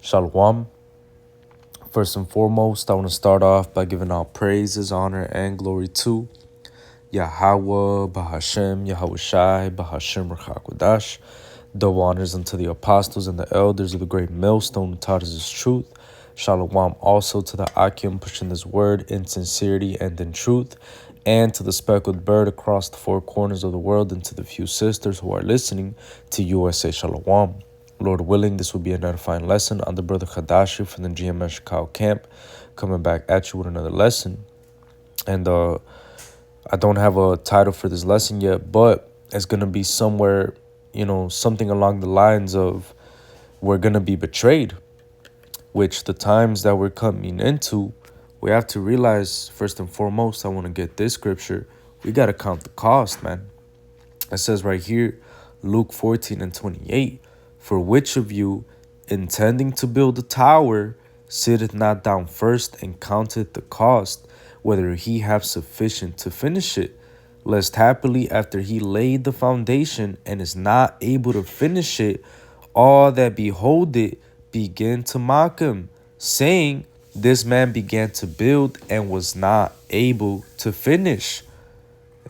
Shalom. First and foremost, I want to start off by giving all praises, honor, and glory to Yahweh, Bahashem, Yahweh Shai, Bahashem, Rachakodash. Double honors unto the apostles and the elders of the great millstone who taught us his truth. Shalom also to the Akim pushing this word in sincerity and in truth, and to the speckled bird across the four corners of the world, and to the few sisters who are listening to USA Shalom. Lord willing, this will be an edifying lesson on the brother Hadashi from the GMS Chicago camp, coming back at you with another lesson. And I don't have a title for this lesson yet, but it's going to be somewhere, something along the lines of we're going to be betrayed, which the times that we're coming into, we have to realize, first and foremost, I want to get this scripture. We got to count the cost, man. It says right here, Luke 14:28, for which of you, intending to build a tower, sitteth not down first and counteth the cost, whether he have sufficient to finish it, lest happily after he laid the foundation and is not able to finish it, all that behold it begin to mock him, saying, this man began to build and was not able to finish.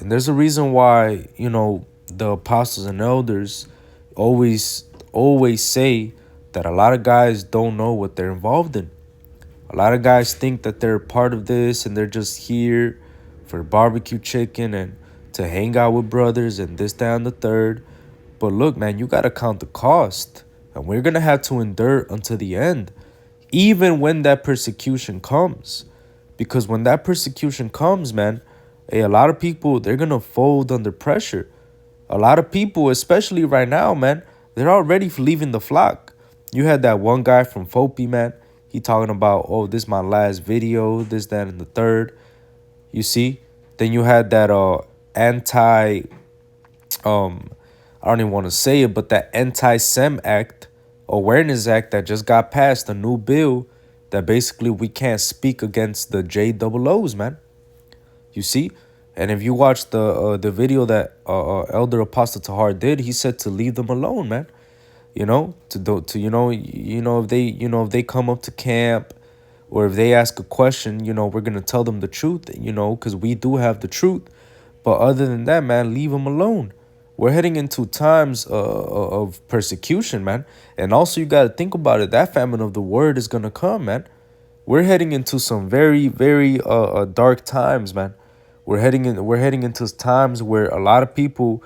And there's a reason why, the apostles and elders always say that a lot of guys don't know what they're involved in. A lot of guys think that they're part of this and they're just here for barbecue chicken and to hang out with brothers and this, that, and the third. But look, man, you got to count the cost. And we're going to have to endure until the end, even when that persecution comes. Because when that persecution comes, man, a lot of people, they're going to fold under pressure. A lot of people, especially right now, man, they're already leaving the flock. You had that one guy from Fopi, man. He talking about, oh, this is my last video, this, that, and the third. You see? Then you had that I don't even want to say it, but that Anti-Sem Act, Awareness Act that just got passed, a new bill that basically we can't speak against the JOOs, man. You see? And if you watch the video that Elder Apostle Tahar did, he said to leave them alone, man. If they come up to camp or if they ask a question, we're going to tell them the truth, because we do have the truth. But other than that, man, leave them alone. We're heading into times of persecution, man. And also you got to think about it. That famine of the word is going to come, man. We're heading into some very, very dark times, man. We're heading into times where a lot of people,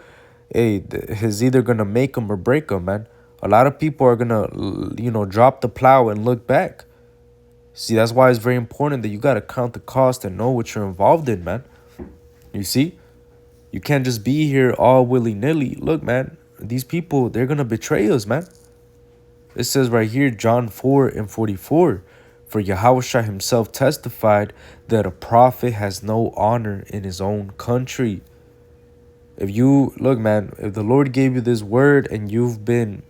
is either going to make them or break them, man. A lot of people are going to, drop the plow and look back. See, that's why it's very important that you got to count the cost and know what you're involved in, man. You see? You can't just be here all willy-nilly. Look, man, these people, they're going to betray us, man. It says right here, John 4:44, for Yahushua himself testified that a prophet has no honor in his own country. If the Lord gave you this word and you've been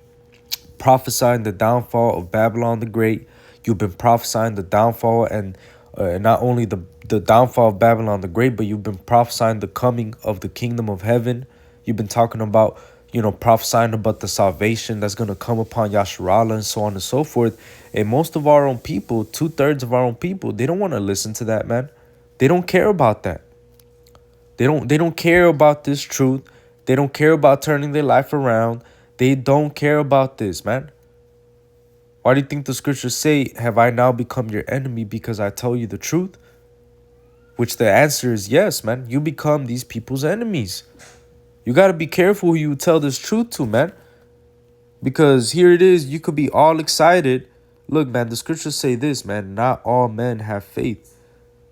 prophesying the downfall of Babylon the Great, you've been prophesying the downfall and not only the downfall of Babylon the Great, but you've been prophesying the coming of the kingdom of heaven. You've been talking about, prophesying about the salvation that's going to come upon Yasharallah and so on and so forth. And most of our own people, 2/3 of our own people, they don't want to listen to that, man. They don't care about that. They don't care about this truth. They don't care about turning their life around. They don't care about this, man. Why do you think the scriptures say, have I now become your enemy because I tell you the truth? Which the answer is yes, man. You become these people's enemies. You got to be careful who you tell this truth to, man. Because here it is, you could be all excited. Look, man, the scriptures say this, man. Not all men have faith.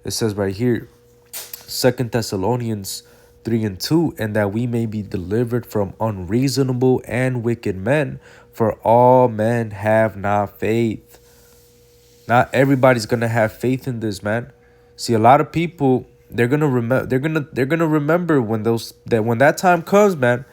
It says right here, 2 Thessalonians 3:2, and that we may be delivered from unreasonable and wicked men, for all men have not faith. Not everybody's gonna have faith in this, man. See, a lot of people, they're gonna remember when that time comes, man.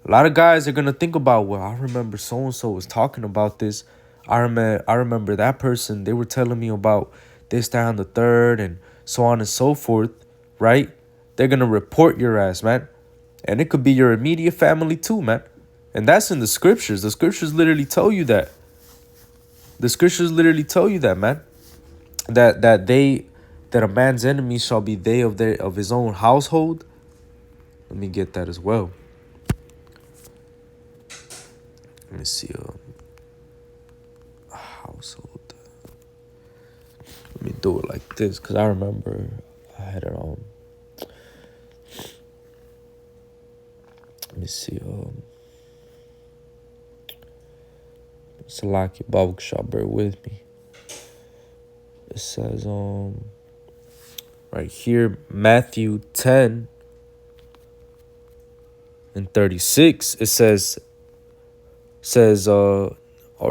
A lot of guys are gonna think about, well, I remember so and so was talking about this. I remember that person. They were telling me about this, that, and the third, and so on and so forth, right? They're gonna report your ass, man. And it could be your immediate family too, man. And that's in the scriptures. The scriptures literally tell you that. The scriptures literally tell you that, man. That a man's enemy shall be they of his own household. Let me get that as well. Let me see. Household. Let me do it like this, because I remember I had it on. Let me see. Salaki Bible shop, bear with me. It says right here, Matthew 10:36. It says or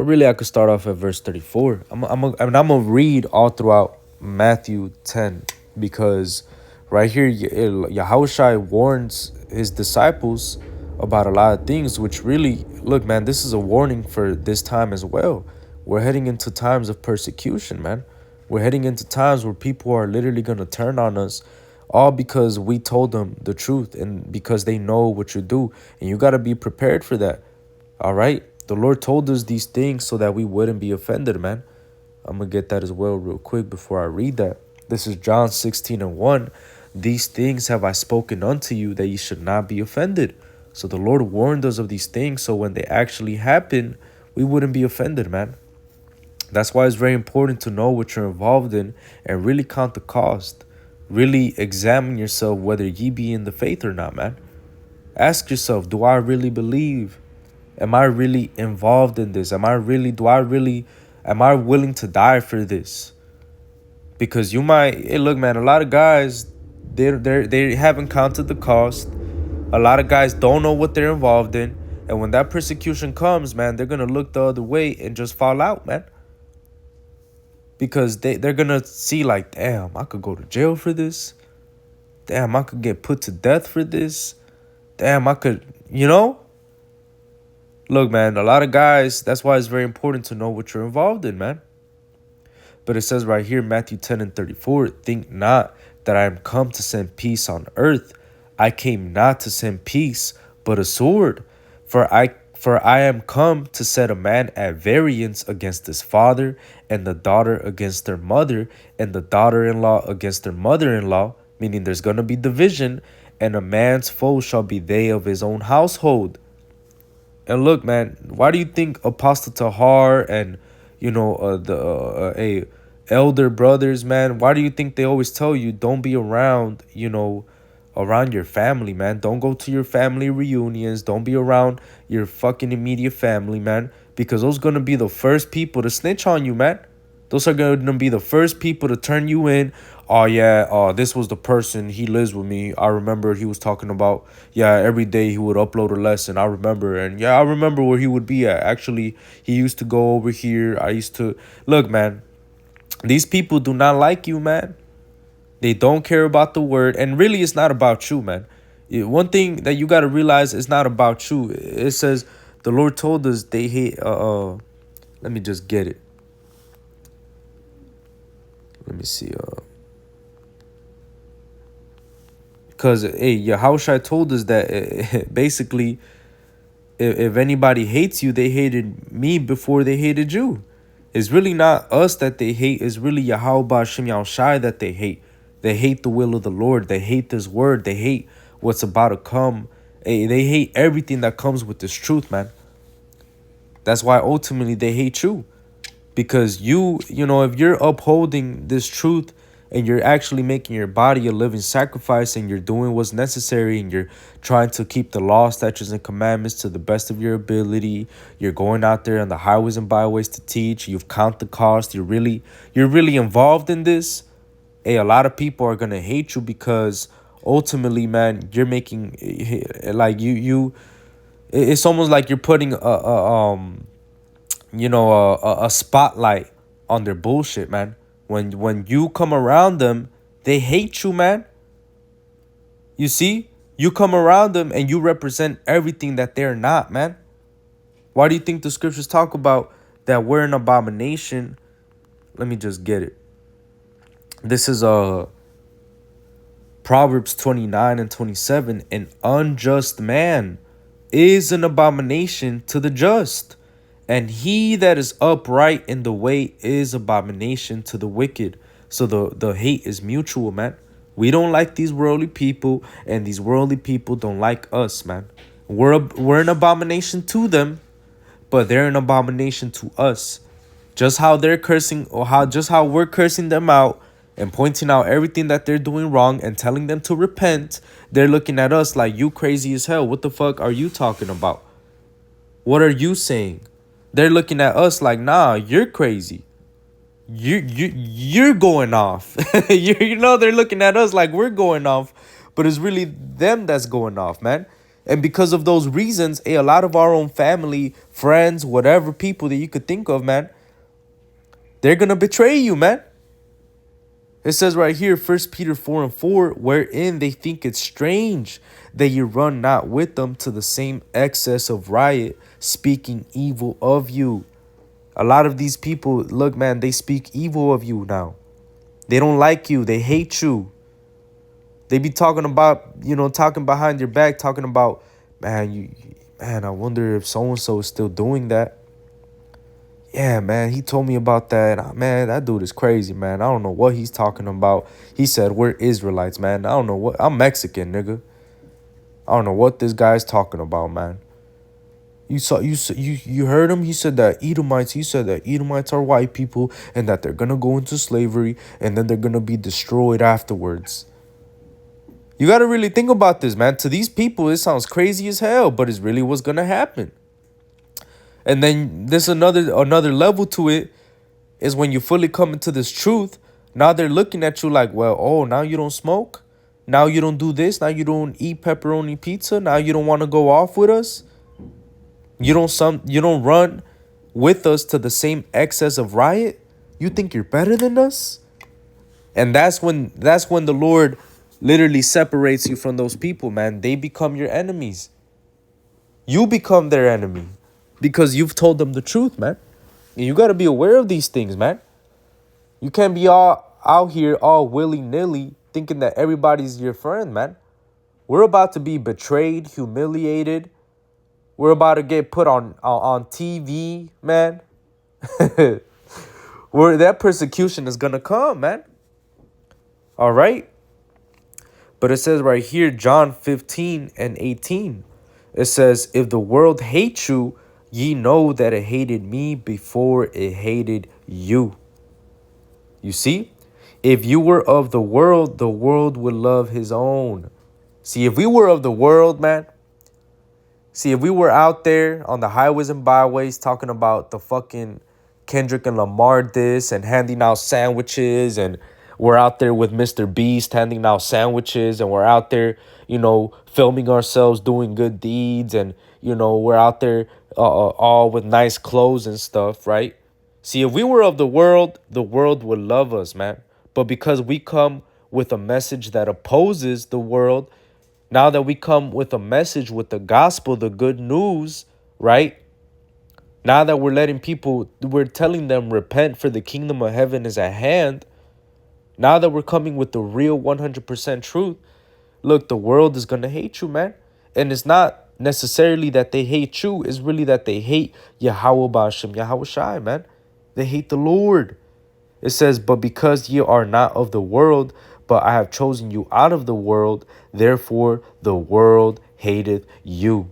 really I could start off at verse 34. I'm gonna read all throughout Matthew 10, because right here Yahushua warns his disciples about a lot of things, which really, look, man, this is a warning for this time as well. We're heading into times of persecution, man. We're heading into times where people are literally going to turn on us, all because we told them the truth and because they know what you do. And you got to be prepared for that. All right? The Lord told us these things so that we wouldn't be offended, man. I'm going to get that as well real quick before I read that. This is John 16:1. These things have I spoken unto you, that ye should not be offended. So the Lord warned us of these things, so when they actually happen, we wouldn't be offended, man. That's why it's very important to know what you're involved in and really count the cost. Really examine yourself whether ye be in the faith or not, man. Ask yourself, do I really believe? Am I really involved in this? Am I willing to die for this? Because you might, hey, look, man, a lot of guys, they haven't counted the cost. A lot of guys don't know what they're involved in. And when that persecution comes, man, they're going to look the other way and just fall out, man. Because they're going to see like, damn, I could go to jail for this. Damn, I could get put to death for this. Damn, I could, Look, man, a lot of guys, that's why it's very important to know what you're involved in, man. But it says right here, Matthew 10:34, think not that I am come to send peace on earth. I came not to send peace, but a sword. For I am come to set a man at variance against his father, and the daughter against their mother, and the daughter-in-law against their mother-in-law, meaning there's going to be division, and a man's foe shall be they of his own household. And look, man, why do you think Apostle Tahar and, the elder brothers, man, why do you think they always tell you don't be around, around your family, man? Don't go to your family reunions. Don't be around your fucking immediate family, man, because those are going to be the first people to snitch on you, man. Those are going to be the first people to turn you in. Oh, yeah, this was the person. He lives with me. I remember he was talking about, every day he would upload a lesson. I remember. And, I remember where he would be at. Actually, he used to go over here. Look, man, these people do not like you, man. They don't care about the word. And really, it's not about you, man. One thing that you got to realize, it's not about you. It says the Lord told us they hate. Let me just get it. Let me see. Because, Yahushua told us that basically, if anybody hates you, they hated me before they hated you. It's really not us that they hate. It's really Yahweh Ba'Shem Yahushai that they hate. They hate the will of the Lord. They hate this word. They hate what's about to come. They hate everything that comes with this truth, man. That's why ultimately they hate you. Because if you're upholding this truth and you're actually making your body a living sacrifice and you're doing what's necessary and you're trying to keep the law, statutes, and commandments to the best of your ability, you're going out there on the highways and byways to teach, you've counted the cost, you're really involved in this, a lot of people are going to hate you because ultimately, man, you're making, like, it's almost like you're putting a spotlight on their bullshit, man. When you come around them, they hate you, man. You see? You come around them and you represent everything that they're not, man. Why do you think the scriptures talk about that we're an abomination? Let me just get it. This is Proverbs 29:27. An unjust man is an abomination to the just, And he that is upright in the way is abomination to the wicked. So the hate is mutual, man. We don't like these worldly people, and these worldly people don't like us, man. We're an abomination to them, but they're an abomination to us. Just how they're cursing, or how we're cursing them out and pointing out everything that they're doing wrong and telling them to repent, they're looking at us like, you crazy as hell. What the fuck are you talking about? What are you saying? They're looking at us like, nah, you're crazy. You're going off. They're looking at us like we're going off, but it's really them that's going off, man. And because of those reasons, a lot of our own family, friends, whatever people that you could think of, man, they're gonna betray you, man. It says right here, 1 Peter 4:4, wherein they think it strange that you run not with them to the same excess of riot, speaking evil of you. A lot of these people, look, man, they speak evil of you now. They don't like you. They hate you. They be talking about, talking behind your back, talking about, man, I wonder if so-and-so is still doing that. Yeah, man, he told me about that. Man, that dude is crazy, man. I don't know what he's talking about. He said, we're Israelites, man. I don't know what. I'm Mexican, nigga. I don't know what this guy's talking about, man. You heard him? He said that Edomites, are white people and that they're gonna go into slavery and then they're gonna be destroyed afterwards. You gotta really think about this, man. To these people, it sounds crazy as hell, but it's really what's gonna happen. And then there's another level to it is when you fully come into this truth. Now they're looking at you like, well, oh, now you don't smoke? Now you don't do this? Now you don't eat pepperoni pizza? Now you don't want to go off with us? You don't run with us to the same excess of riot? You think you're better than us? And that's when the Lord literally separates you from those people, man. They become your enemies. You become their enemy because you've told them the truth, man. And you got to be aware of these things, man. You can't be all out here all willy-nilly thinking that everybody's your friend, man. We're about to be betrayed, humiliated. We're about to get put on TV, man. Where that persecution is going to come, man. All right. But it says right here, John 15:18. It says, if the world hates you, ye know that it hated me before it hated you. You see? If you were of the world would love his own. See, if we were of the world, man. See, if we were out there on the highways and byways talking about the fucking Kendrick and Lamar diss and handing out sandwiches, and we're out there with Mr. Beast handing out sandwiches, and we're out there, filming ourselves doing good deeds, and, we're out there all with nice clothes and stuff, right? See, if we were of the world would love us, man. But because we come with a message that opposes the world, now that we come with a message with the gospel, the good news, right? Now that we're telling them repent for the kingdom of heaven is at hand. Now that we're coming with the real 100% truth, look, the world is going to hate you, man. And it's not necessarily that they hate you. It's really that they hate Yahweh Ba'ashem, Yahweh Shai, man. They hate the Lord. It says, but because ye are not of the world, but I have chosen you out of the world, therefore the world hateth you.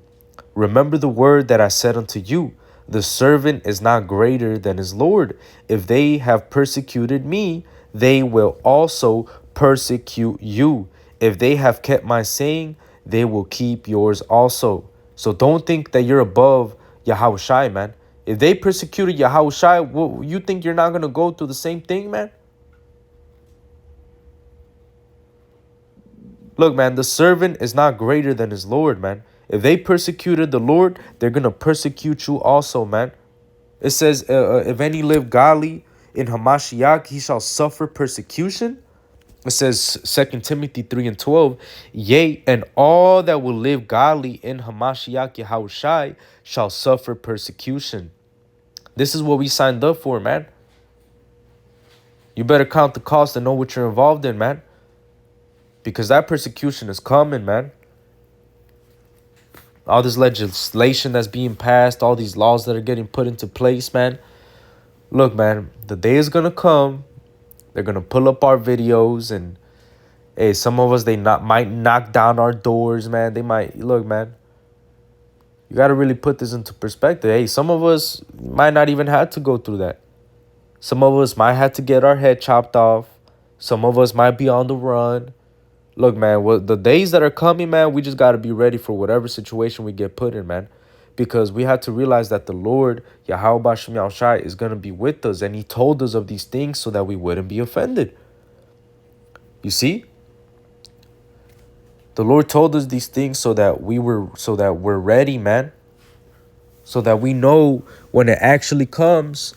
Remember the word that I said unto you, the servant is not greater than his Lord. If they have persecuted me, they will also persecute you. If they have kept my saying, they will keep yours also. So don't think that you're above Yahweh Shai, man. If they persecuted Yahweh Shai, you think you're not going to go through the same thing, man? Look, man, the servant is not greater than his Lord, man. If they persecuted the Lord, they're going to persecute you also, man. It says, if any live godly in Hamashiach, he shall suffer persecution. It says 2 Timothy 3:12, yea, and all that will live godly in Hamashiach Yahushai shall suffer persecution. This is what we signed up for, man. You better count the cost and know what you're involved in, man. Because that persecution is coming, man. All this legislation that's being passed, all these laws that are getting put into place, man. Look, man, the day is gonna come. They're gonna pull up our videos, and hey, some of us, they not might knock down our doors, man. They might look, man. You gotta really put this into perspective. Hey, some of us might not even have to go through that. Some of us might have to get our head chopped off. Some of us might be on the run. Look, man, the days that are coming, man, we just got to be ready for whatever situation we get put in, man. Because we have to realize that the Lord, Yahweh Bashem Yahushai, is going to be with us. And he told us of these things so that we wouldn't be offended. You see? The Lord told us these things so that we're ready, man. So that we know when it actually comes,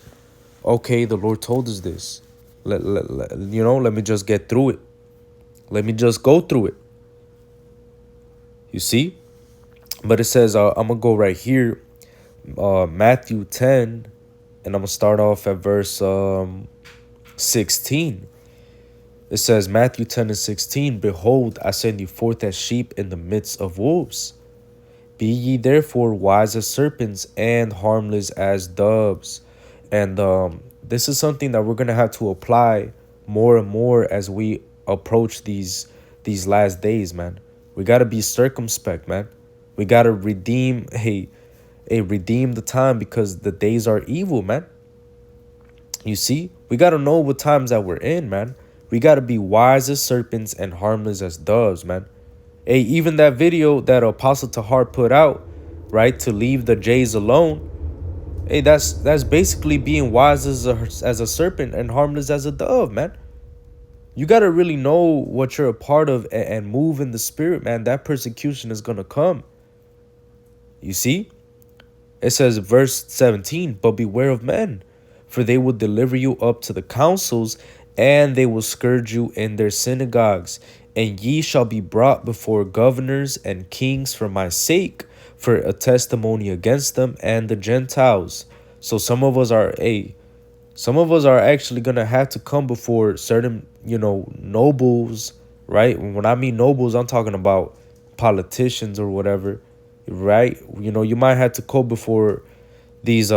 okay, the Lord told us this. Let me just get through it. Let me just go through it. You see? But it says, I'm going to go right here, Matthew 10, and I'm going to start off at verse 16. It says, Matthew 10 and 16, Behold, I send you forth as sheep in the midst of wolves. Be ye therefore wise as serpents and harmless as doves. And this is something that we're going to have to apply more and more as we approach these last days, man. We got to be circumspect, man. We got to redeem the time, because the days are evil, man. You see, we got to know what times that we're in, man. We got to be wise as serpents and harmless as doves, man. Hey, even that video that Apostle Tahar put out, right, to leave the Jays alone. Hey, that's basically being wise as a serpent and harmless as a dove, man. You got to really know what you're a part of and move in the spirit, man. That persecution is going to come. You see? It says, verse 17, But beware of men, for they will deliver you up to the councils, and they will scourge you in their synagogues. And ye shall be brought before governors and kings for my sake, for a testimony against them and the Gentiles. So some of us are actually going to have to come before certain, nobles, right? When I mean nobles, I'm talking about politicians or whatever, right? You might have to go before these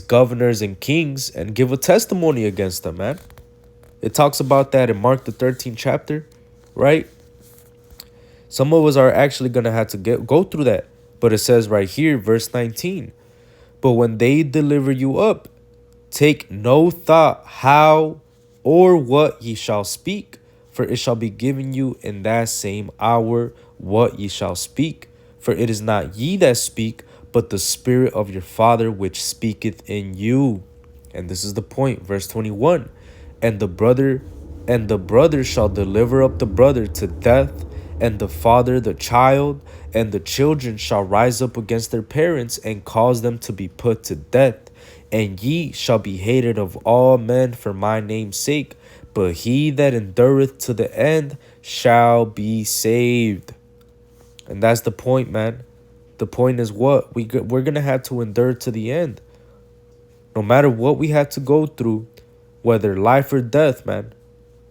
governors and kings and give a testimony against them, man. It talks about that in Mark the 13th chapter, right? Some of us are actually going to have to go through that. But it says right here, verse 19, But when they deliver you up, take no thought how or what ye shall speak, for it shall be given you in that same hour what ye shall speak. For it is not ye that speak, but the Spirit of your Father which speaketh in you. And this is the point, verse 21. And the brother shall deliver up the brother to death, and the father the child, and the children shall rise up against their parents and cause them to be put to death. And ye shall be hated of all men for my name's sake, but he that endureth to the end shall be saved. And that's the point, man. The point is what? We're going to have to endure to the end. No matter what we have to go through, whether life or death, man,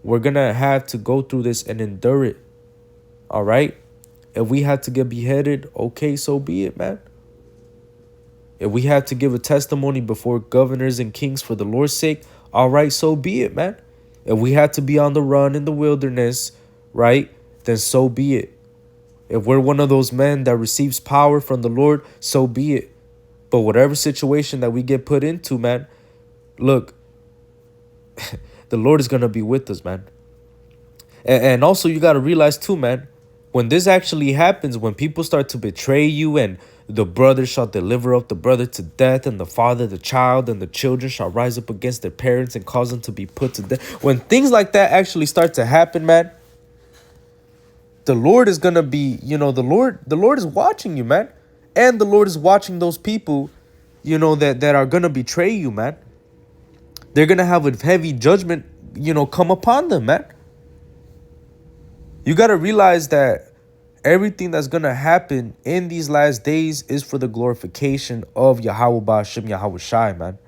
we're going to have to go through this and endure it. All right? If we have to get beheaded, okay, so be it, man. If we have to give a testimony before governors and kings for the Lord's sake, all right, so be it, man. If we have to be on the run in the wilderness, right, then so be it. If we're one of those men that receives power from the Lord, so be it. But whatever situation that we get put into, man, look, the Lord is going to be with us, man. And also you got to realize too, man, when this actually happens, when people start to betray you, and the brother shall deliver up the brother to death, and the father the child, and the children shall rise up against their parents and cause them to be put to death. When things like that actually start to happen, man, the Lord is going to be, the Lord is watching you, man. And the Lord is watching those people, that are going to betray you, man. They're going to have a heavy judgment, come upon them, man. You got to realize that everything that's going to happen in these last days is for the glorification of Yahweh Ba'ashem Yahweh Shai, man.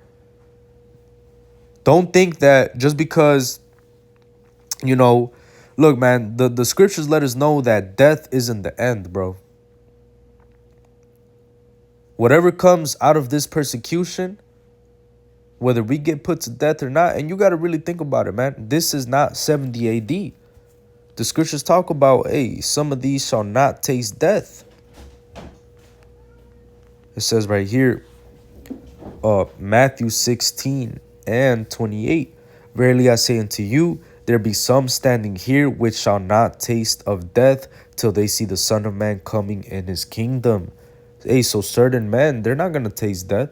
Don't think that just because, look, man, the scriptures let us know that death isn't the end, bro. Whatever comes out of this persecution, whether we get put to death or not, and you got to really think about it, man. This is not 70 AD. The scriptures talk about, hey, some of these shall not taste death. It says right here, Matthew 16 and 28. Verily I say unto you, there be some standing here which shall not taste of death till they see the Son of Man coming in his kingdom. Hey, so certain men, they're not going to taste death.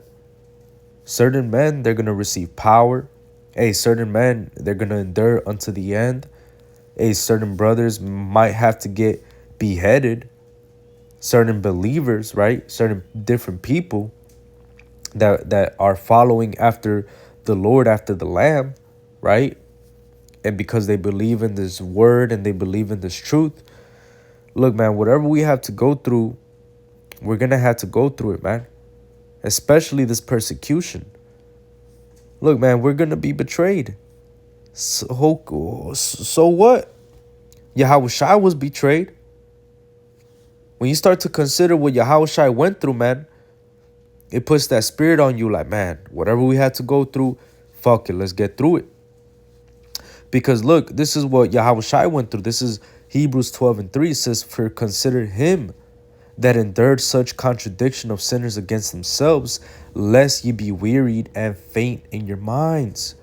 Certain men, they're going to receive power. Hey, certain men, they're going to endure unto the end. Hey, certain brothers might have to get beheaded. Certain believers, right? Certain different people that are following after the Lord, after the Lamb, right? And because they believe in this word and they believe in this truth. Look, man, whatever we have to go through, we're going to have to go through it, man. Especially this persecution. Look, man, we're going to be betrayed. So what? Yahushua was betrayed. When you start to consider what Yahushua went through, man, it puts that spirit on you like, man, whatever we had to go through, fuck it, let's get through it. Because look, this is what Yahushua went through. This is Hebrews 12:3. It says, for consider him that endured such contradiction of sinners against themselves, lest ye be wearied and faint in your minds.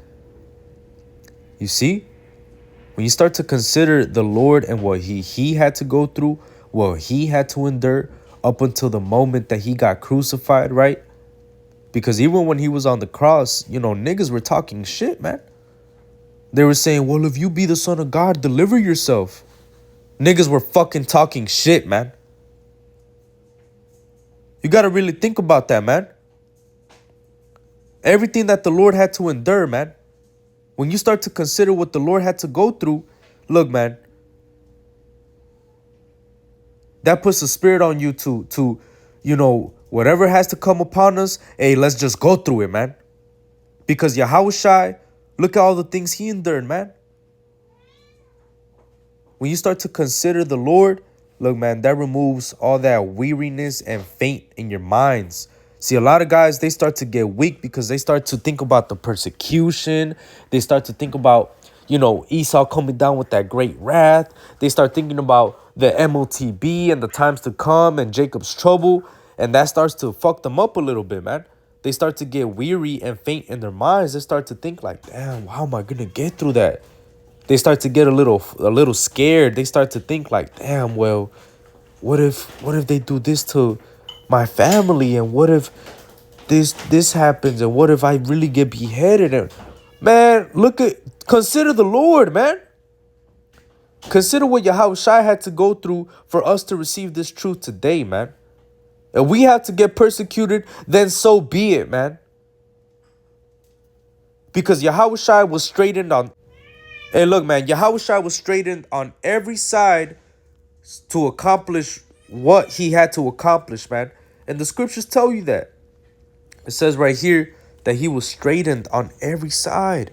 You see? When you start to consider the Lord and what he had to go through, what he had to endure up until the moment that he got crucified, right? Because even when he was on the cross, niggas were talking shit, man. They were saying, well, if you be the Son of God, deliver yourself. Niggas were fucking talking shit, man. You got to really think about that, man. Everything that the Lord had to endure, man. When you start to consider what the Lord had to go through, look, man, that puts a spirit on you to whatever has to come upon us, hey, let's just go through it, man. Because Yahushua, look at all the things he endured, man. When you start to consider the Lord, look, man, that removes all that weariness and faint in your minds. See, a lot of guys, they start to get weak because they start to think about the persecution. They start to think about, Esau coming down with that great wrath. They start thinking about the MOTB and the times to come and Jacob's trouble. And that starts to fuck them up a little bit, man. They start to get weary and faint in their minds. They start to think like, damn, how am I going to get through that? They start to get a little scared. They start to think like, damn, well, what if they do this to my family? And what if this happens? And what if I really get beheaded? And man, consider the Lord, man. Consider what Yahushua had to go through for us to receive this truth today, man. And we have to get persecuted, then so be it, man. Because Yahushua was straightened on. Hey, look, man, Yahushua was straightened on every side to accomplish what he had to accomplish, man. And the scriptures tell you that. It says right here that he was straightened on every side.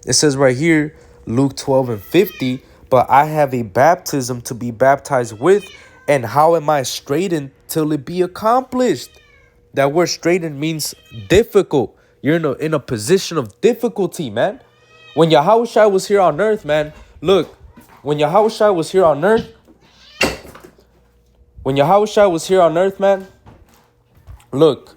It says right here, Luke 12:50, but I have a baptism to be baptized with, and how am I straightened till it be accomplished? That word straightened means difficult. You're in a position of difficulty, man. When Yahushua was here on earth, man, look, when Yahushua was here on earth, man, look,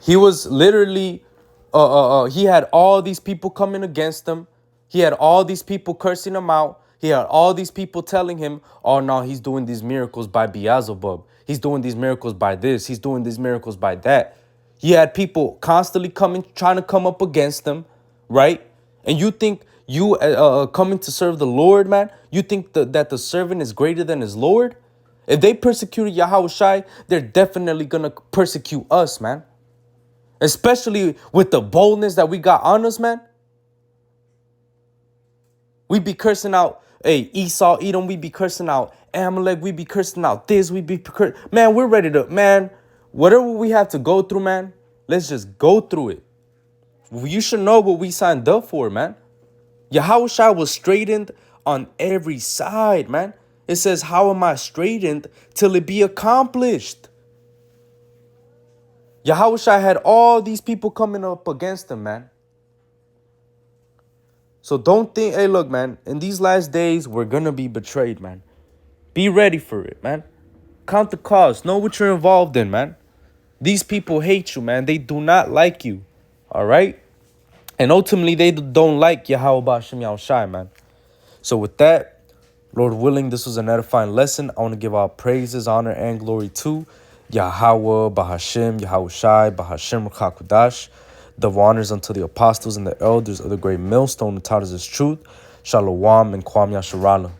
he was literally, he had all these people coming against him. He had all these people cursing him out. He had all these people telling him, oh, no, he's doing these miracles by Beelzebub. He's doing these miracles by this. He's doing these miracles by that. He had people constantly trying to come up against him, right? And you think you coming to serve the Lord, man, you think that the servant is greater than his Lord? If they persecuted Yahushua, they're definitely going to persecute us, man. Especially with the boldness that we got on us, man. We be cursing out, hey, Esau, Edom, we be cursing out Amalek, we be cursing out this, man, we're ready to, man, whatever we have to go through, man, let's just go through it. You should know what we signed up for, man. Yahushua was straightened on every side, man. It says, how am I straightened till it be accomplished? Yahushua had all these people coming up against him, man. So don't think, hey, look, man, in these last days, we're going to be betrayed, man. Be ready for it, man. Count the cost. Know what you're involved in, man. These people hate you, man. They do not like you, all right? And ultimately, they don't like Yahweh Ba'ashem Yahushai, man. So with that, Lord willing, this was an edifying lesson. I want to give all praises, honor, and glory to Yahweh, Bahashem, Yahushai, Bahashem, Ruchakudash. Double honors unto the apostles and the elders of the great millstone that taught us this truth. Shalom and Kwam Yasharala.